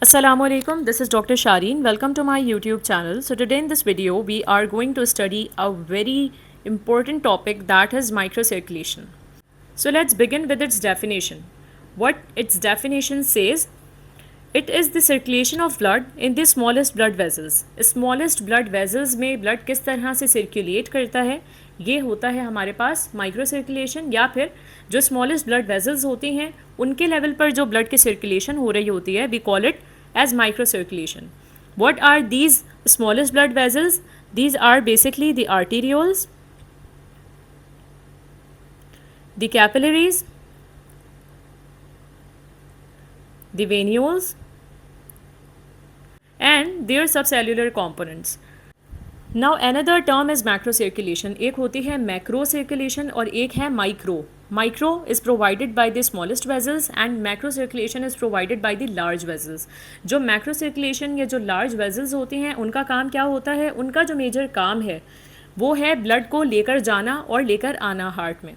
Assalamualaikum, this is Dr. Shireen. Welcome to my YouTube channel. So today in this video, we are going to study a very important topic, that is microcirculation. So let's begin with its definition. What its definition says, it is the circulation of blood in the smallest blood vessels. Smallest blood vessels में blood किस तरह से circulate करता है, ये होता है हमारे पास माइक्रो सर्कुलेशन। या फिर जो स्मॉलेस्ट ब्लड वेजल्स होती हैं उनके लेवल पर जो ब्लड की सर्कुलेशन हो रही होती है, we call it as microcirculation. What are these smallest blood vessels? These are basically the arterioles, the capillaries, the venules, and their subcellular components. Now another term is macro circulation. एक होती है macro circulation और एक है micro. Micro is provided by the smallest vessels and macro circulation is provided by the large vessels. जो macro circulation या जो large vessels होती हैं उनका काम क्या होता है, उनका जो मेजर काम है वो है ब्लड को लेकर जाना और लेकर आना हार्ट में.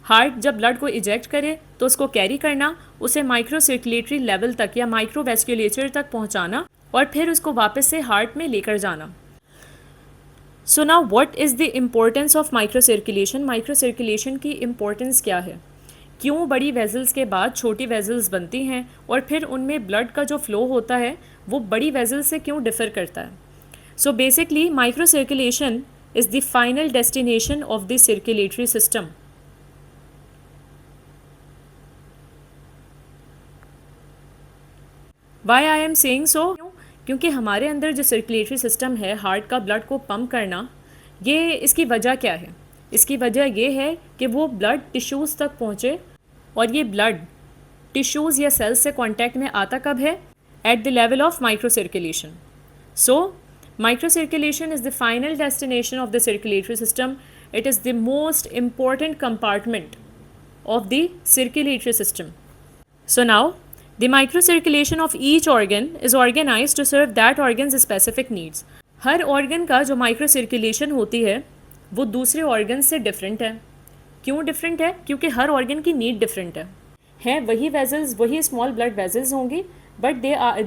हार्ट जब ब्लड को इजेक्ट करे तो उसको कैरी करना, उसे माइक्रो सर्कुलेटरी लेवल तक या माइक्रो वेस्क्यूलेचर तक पहुँचाना और फिर उसको वापस से हार्ट में लेकर जाना. So now what is the importance of micro circulation. Micro circulation की इम्पोर्टेंस क्या है, क्यों बड़ी वेजल्स के बाद छोटी वेजल्स बनती हैं और फिर उनमें ब्लड का जो फ्लो होता है वो बड़ी वेजल्स से क्यों डिफ़र करता है. So basically microcirculation is the final destination of the circulatory system. Why I am saying so, क्योंकि हमारे अंदर जो सर्कुलेटरी सिस्टम है, हार्ट का ब्लड को पंप करना, ये इसकी वजह क्या है. इसकी वजह ये है कि वो ब्लड टिश्यूज़ तक पहुँचे और ये ब्लड टिश्यूज़ या सेल्स से कांटेक्ट में आता कब है, at the level of micro circulation. So micro circulation is the final destination of the circulatory system. It is the most important compartment of the circulatory system. So now the microcirculation of each organ is organized to serve that organ's specific needs. Her organ का जो microcirculation होती है वो दूसरे organ से different है. क्यों different है, क्योंकि हर organ की need different है वही vessels, वही small blood vessels होंगी, but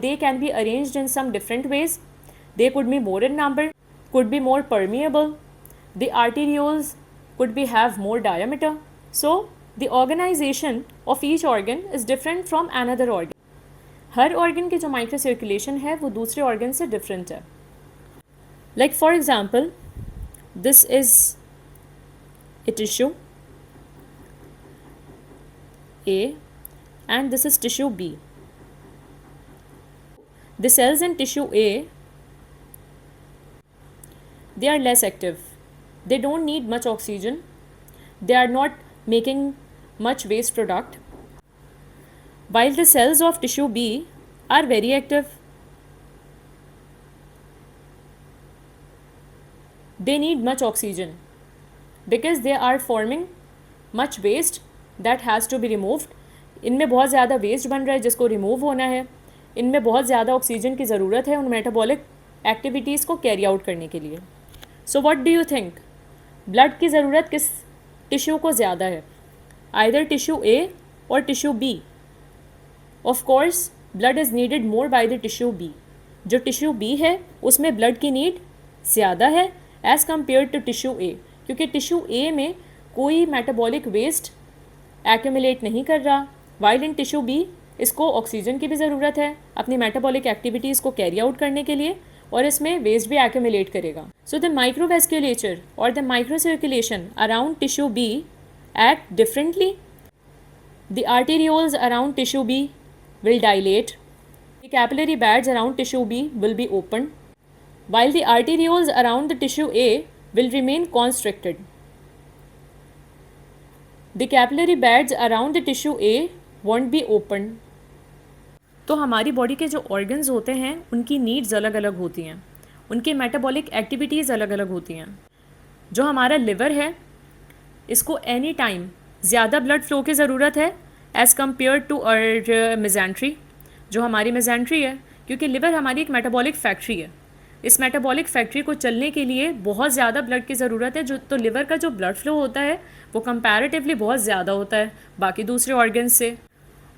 they can be arranged in some different ways. They could be more in number, could be more permeable. The arterioles could be have more diameter. So the organization of each organ is different from another organ. Her organ की जो micro circulation है वो दूसरे organ से different है. Like for example, this is a tissue A and this is tissue B. The cells in tissue A, they are less active. They don't need much oxygen. They are not making much waste product, while the cells of tissue B are very active. They need much oxygen because they are forming much waste that has to be removed. इनमें बहुत ज़्यादा waste बन रहा है जिसको remove होना है. इनमें बहुत ज़्यादा ऑक्सीजन की ज़रूरत है उन मेटाबॉलिक एक्टिविटीज़ को कैरी आउट करने के लिए. So what do you think, blood की ज़रूरत किस टिश्यू को ज़्यादा है, either tissue A or tissue B? Of course, blood is needed more by the tissue B. जो tissue B है उसमें blood की need ज़्यादा है as compared to tissue A, क्योंकि tissue A में कोई metabolic waste accumulate नहीं कर रहा, while in tissue B इसको ऑक्सीजन की भी ज़रूरत है अपनी metabolic activities को carry out करने के लिए और इसमें waste भी accumulate करेगा. So the microvasculature or the microcirculation around tissue B act differently. The arterioles around tissue B will dilate. The capillary beds around tissue B will be opened, while the arterioles around the tissue A will remain constricted. The capillary beds around the tissue A won't be opened. तो हमारी body के जो organs होते हैं उनकी needs अलग अलग होती हैं, उनकी मेटाबॉलिक एक्टिविटीज़ अलग अलग होती हैं. जो हमारा लिवर है इसको एनी टाइम ज़्यादा ब्लड फ्लो की ज़रूरत है as compared to our mesentery. जो हमारी मेजेंट्री है, क्योंकि लिवर हमारी एक मेटाबॉलिक फैक्ट्री है, इस मेटाबॉलिक फैक्ट्री को चलने के लिए बहुत ज़्यादा ब्लड की ज़रूरत है. जो तो लिवर का जो ब्लड फ्लो होता है वो कंपैरेटिवली बहुत ज़्यादा होता है बाकी दूसरे ऑर्गन्स से,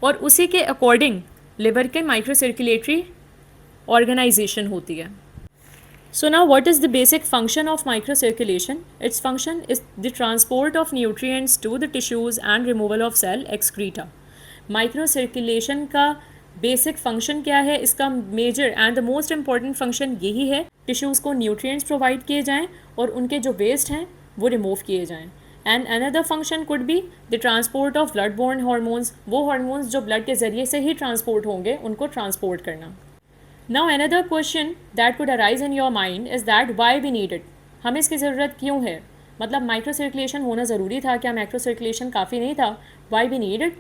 और उसी के अकॉर्डिंग लिवर के माइक्रो सर्कुलेटरी ऑर्गेनाइजेशन होती है. So now what is the basic function of microcirculation? Its function is the transport of nutrients to the tissues and removal of cell excreta. Microcirculation का basic function क्या है? इसका major and the most important function यही है, tissues को nutrients provide किए जाएं और उनके जो वेस्ट हैं वो रिमूव किए जाएं. And another function could be the transport of blood borne hormones, वो हार्मोन्स जो ब्लड के ज़रिए से ही ट्रांसपोर्ट होंगे उनको ट्रांसपोर्ट करना. Now another question that could arise in your mind is that why we need it? हमें इसकी ज़रूरत क्यों है? मतलब माइक्रो सर्कुलेशन होना ज़रूरी था क्या? मैक्रो सर्कुलेशन काफ़ी नहीं था? Why we need it?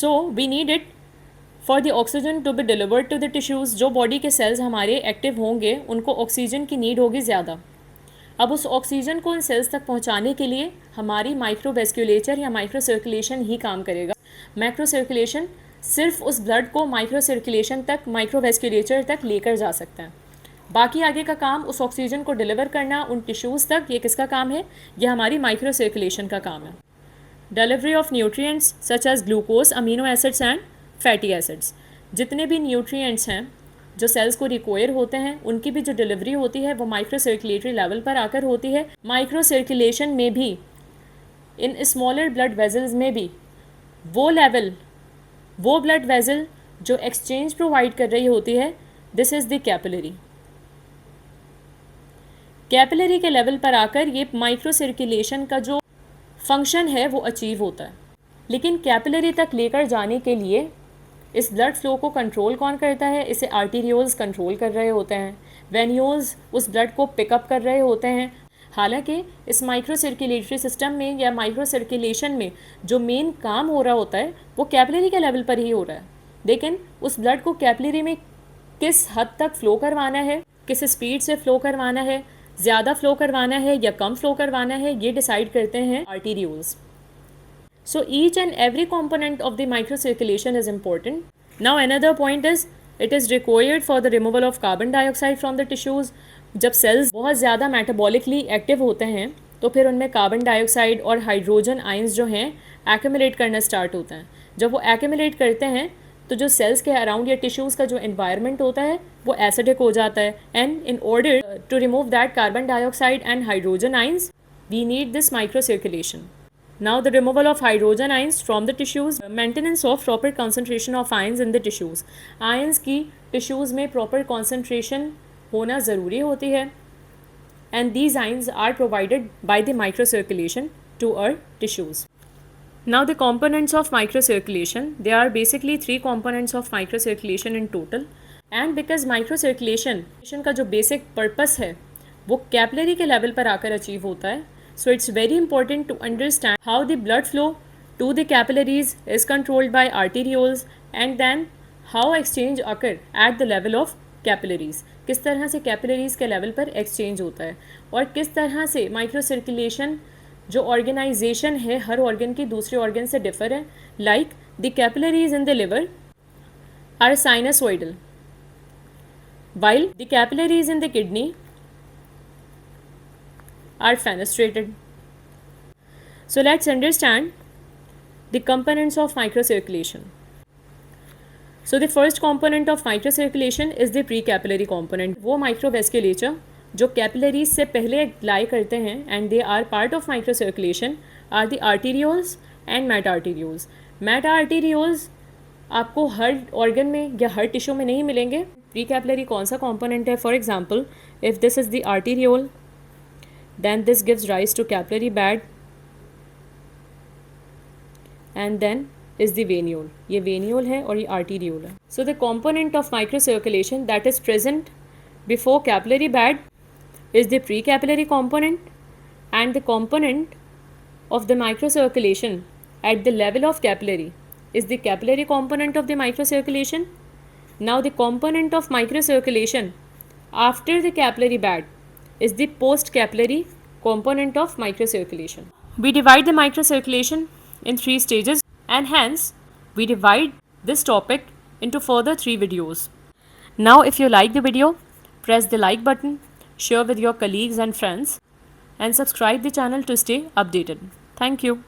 So we need it for the oxygen to be delivered to the tissues. जो बॉडी के सेल्स हमारे एक्टिव होंगे उनको ऑक्सीजन की नीड होगी ज़्यादा. अब उस ऑक्सीजन को उन सेल्स तक पहुंचाने के लिए हमारी माइक्रोवेस्क्युलेचर या माइक्रो सर्कुलेशन ही काम करेगा. मैक्रो सर्कुलेशन सिर्फ उस ब्लड को माइक्रो सर्कुलेशन तक, माइक्रोवेस्क्युलेचर तक लेकर जा सकते हैं. बाकी आगे का काम उस ऑक्सीजन को डिलीवर करना उन टिश्यूज़ तक, ये किसका काम है? ये हमारी माइक्रो सर्कुलेशन का काम है. Delivery of nutrients such as glucose, amino acids and fatty acids. जितने भी न्यूट्रिएंट्स हैं जो सेल्स को रिक्वायर होते हैं उनकी भी जो डिलीवरी होती है वो माइक्रो सर्कुलेटरी लेवल पर आकर होती है. माइक्रो सर्कुलेशन में भी, इन स्मॉलर ब्लड वेजल्स में भी वो ब्लड वेजल जो एक्सचेंज प्रोवाइड कर रही होती है, this is the capillary. Capillary के लेवल पर आकर ये माइक्रो सर्कुलेशन का जो फंक्शन है वो अचीव होता है. लेकिन कैपिलरी तक लेकर जाने के लिए इस ब्लड फ्लो को कंट्रोल कौन करता है? इसे आर्टीरियोल्स कंट्रोल कर रहे होते हैं, वेन्यूल्स उस ब्लड को पिकअप कर रहे होते हैं. हालांकि इस माइक्रो सर्कुलेटरी सिस्टम में या माइक्रो सर्कुलेशन में जो मेन काम हो रहा होता है वो कैपिलरी के लेवल पर ही हो रहा है. लेकिन उस ब्लड को कैपिलरी में किस हद तक फ़्लो करवाना है, किस स्पीड से फ़्लो करवाना है, ज़्यादा फ़्लो करवाना है या कम फ़्लो करवाना है, ये डिसाइड करते हैं arterioles. So each and every component of the microcirculation is important. Now another point is it is required for the removal of carbon dioxide from the tissues. जब सेल्स बहुत ज़्यादा मेटाबॉलिकली एक्टिव होते हैं तो फिर उनमें कार्बन डाइऑक्साइड और hydrogen ions जो हैं एक्यूमुलेट करना स्टार्ट होते हैं. जब वो एक्यूमुलेट करते हैं तो जो सेल्स के अराउंड या टिश्यूज़ का जो एनवायरनमेंट होता है वो एसिडिक हो जाता है. And in order to remove that carbon dioxide and hydrogen ions we need this microcirculation. Now the removal of hydrogen ions from the tissues, maintenance of proper concentration of ions in the tissues. Ions की tissues में proper concentration होना ज़रूरी होती है. And these ions are provided by the microcirculation to our tissues. Now the components of microcirculation, there are basically 3 components of microcirculation in total. And because microcirculation का जो basic purpose है वो capillary के level पर आकर achieve होता है. So it's very important to understand how the blood flow to the capillaries is controlled by arterioles and then how exchange occur at the level of capillaries. किस तरह से capillaries के level पर exchange होता है और किस तरह से microcirculation जो organization है हर organ की दूसरे organ से differ है. Like the capillaries in the liver are sinusoidal while the capillaries in the kidney are fenestrated. So let's understand the components of microcirculation. So the first component of microcirculation is the precapillary component. वो microvasculature जो capillaries से पहले lie करते हैं and they are part of microcirculation are the arterioles and meta-arterioles. Meta-arterioles आपको हर organ में या हर tissue में नहीं मिलेंगे. Precapillary कौन सा component है? For example, if this is the arteriole, then this gives rise to capillary bed and then is the venule. ये venule है और ये arteriole है. So the component of microcirculation that is present before capillary bed is the precapillary component and the component of the microcirculation at the level of capillary is the capillary component of the microcirculation. Now the component of microcirculation after the capillary bed is the post-capillary component of microcirculation. We divide the microcirculation in 3 stages and hence we divide this topic into further 3 videos. Now if you like the video, press the like button, share with your colleagues and friends and subscribe the channel to stay updated. Thank you.